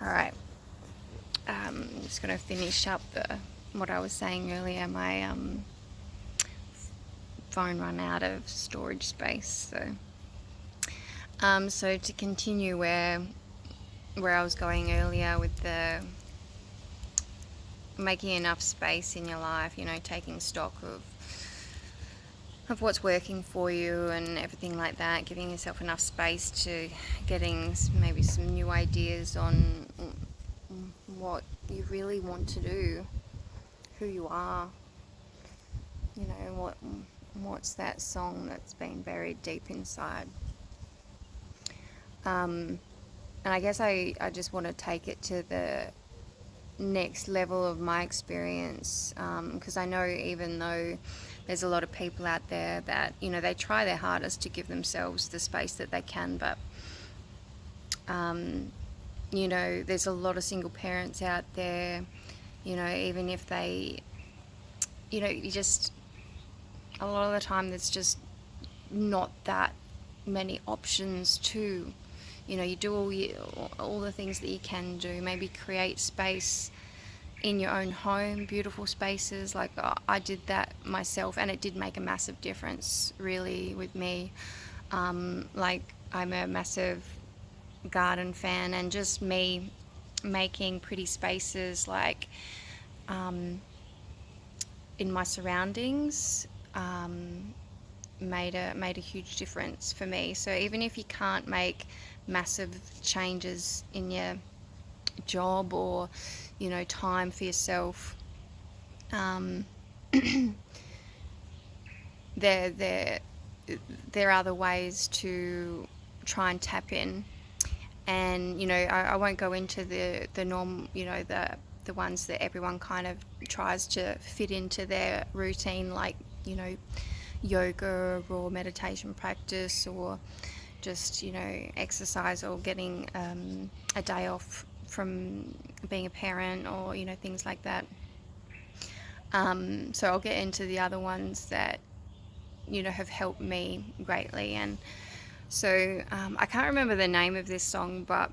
Alright, I'm just going to finish up what I was saying earlier. My phone ran out of storage space, so to continue where I was going earlier with the making enough space in your life, taking stock of what's working for you and everything like that, giving yourself enough space to getting maybe some new ideas on what you really want to do, who you are, what's that song that's been buried deep inside. And I guess I just want to take it to the next level of my experience, because I know even though there's a lot of people out there that, they try their hardest to give themselves the space that they can, but, there's a lot of single parents out there, even if they, you just, a lot of the time there's just not that many options to, you do all the things that you can do. Maybe create space in your own home, beautiful spaces. Like I did that myself, and it did make a massive difference, really, with me. Like I'm a massive garden fan, and just me making pretty spaces, like in my surroundings, made a huge difference for me. So even if you can't make massive changes in your job or time for yourself, there are other ways to try and tap in. And I won't go into the norm, the ones that everyone kind of tries to fit into their routine, like yoga or meditation practice, or just exercise, or getting a day off from being a parent, or things like that. So I'll get into the other ones that have helped me greatly. And so I can't remember the name of this song, but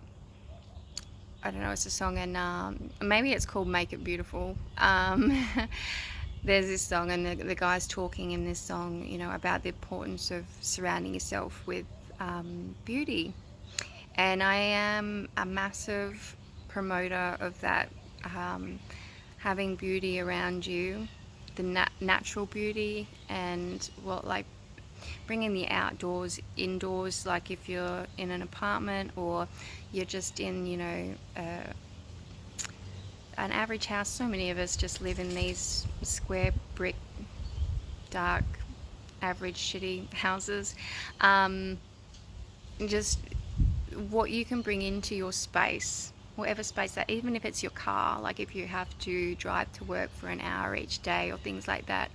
I don't know, it's a song, and maybe it's called Make It Beautiful. There's this song, and the guy's talking in this song, about the importance of surrounding yourself with beauty. And I am a massive promoter of that, having beauty around you, the natural beauty, and bringing the outdoors indoors, like if you're in an apartment or you're just in an average house. So many of us just live in these square brick, dark, average, shitty houses. Just what you can bring into your space, whatever space that, even if it's your car, like if you have to drive to work for an hour each day or things like that,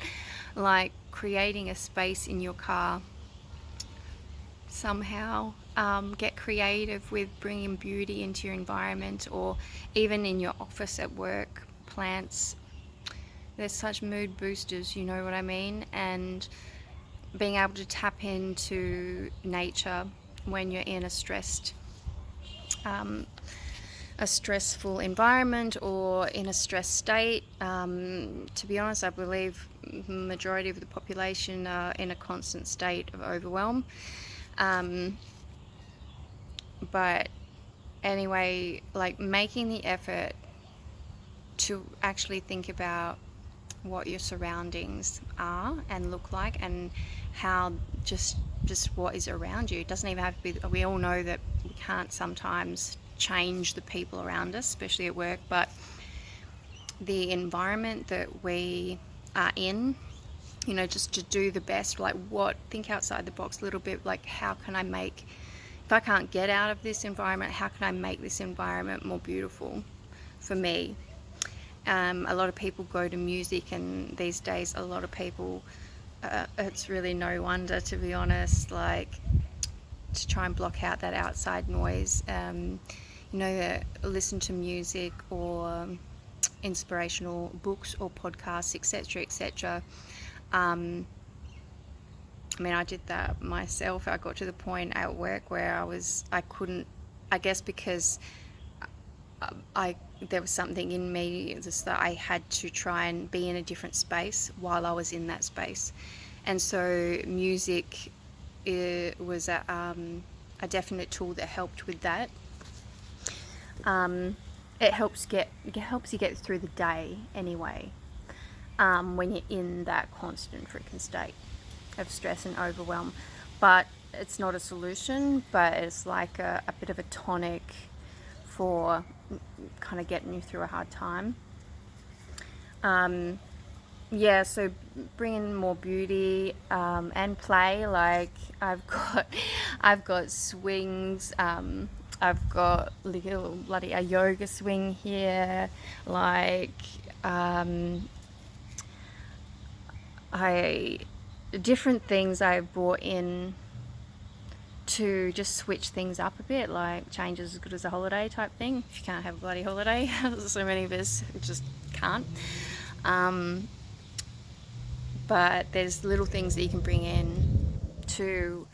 like creating a space in your car somehow. Get creative with bringing beauty into your environment, or even in your office at work. Plants, they're such mood boosters, you know what I mean? And being able to tap into nature when you're in a stressful environment or in a stressed state. To be honest, I believe the majority of the population are in a constant state of overwhelm. But anyway, like making the effort to actually think about what your surroundings are and look like, and how just what is around you. It doesn't even have to be, we all know that we can't sometimes change the people around us, especially at work, but the environment that we are in, just to do the best, think outside the box a little bit, like how can I make, if I can't get out of this environment, how can I make this environment more beautiful for me? A lot of people go to music, and these days a lot of people, it's really no wonder, to be honest, like to try and block out that outside noise, listen to music or inspirational books or podcasts, etc., etc. I did that myself. I got to the point at work where I couldn't, I guess because I there was something in me just that I had to try and be in a different space while I was in that space, and so music was a definite tool that helped with that. Um, it helps you get through the day anyway, when you're in that constant freaking state of stress and overwhelm. But it's not a solution, but it's like a bit of a tonic for kind of getting you through a hard time. Um, yeah, so bring in more beauty, and play. Like I've got swings. I've got little bloody a yoga swing here. Like, um, I different things I brought in to just switch things up a bit. Like, change is as good as a holiday type thing. If you can't have a bloody holiday, so many of us just can't. Um, but there's little things that you can bring in to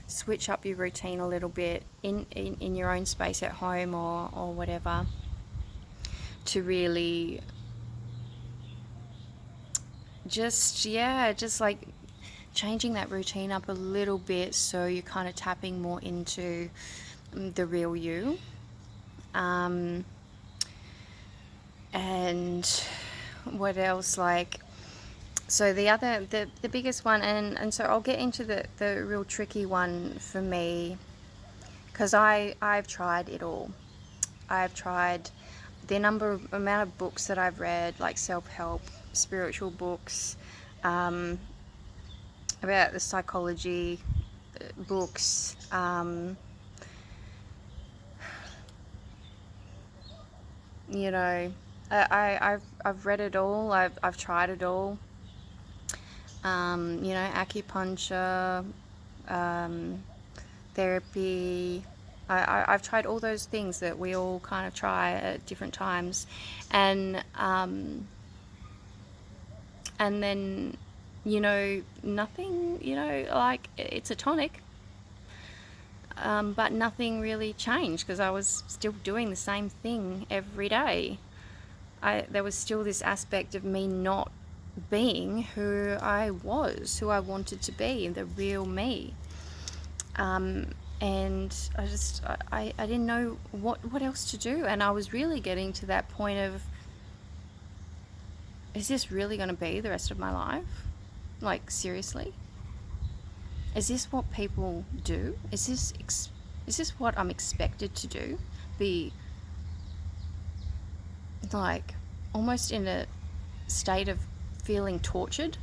switch up your routine a little bit in your own space at home, or whatever, to really just like changing that routine up a little bit, so you're kind of tapping more into the real you. Um, and what else? Like, so the biggest one, and so I'll get into the real tricky one for me, because I've tried it all. I've tried the amount of books that I've read, like self-help, spiritual books, um, about the psychology, books, you know, I've read it all. I've tried it all. You know, acupuncture, um, therapy. I've tried all those things that we all kind of try at different times, and and then, nothing. Like, it's a tonic, but nothing really changed, because I was still doing the same thing every day. There was still this aspect of me not being who I was, who I wanted to be, the real me. And I didn't know what else to do, and I was really getting to that point of, is this really going to be the rest of my life? Like, seriously? Is this what people do? Is this what I'm expected to do? Be like almost in a state of feeling tortured.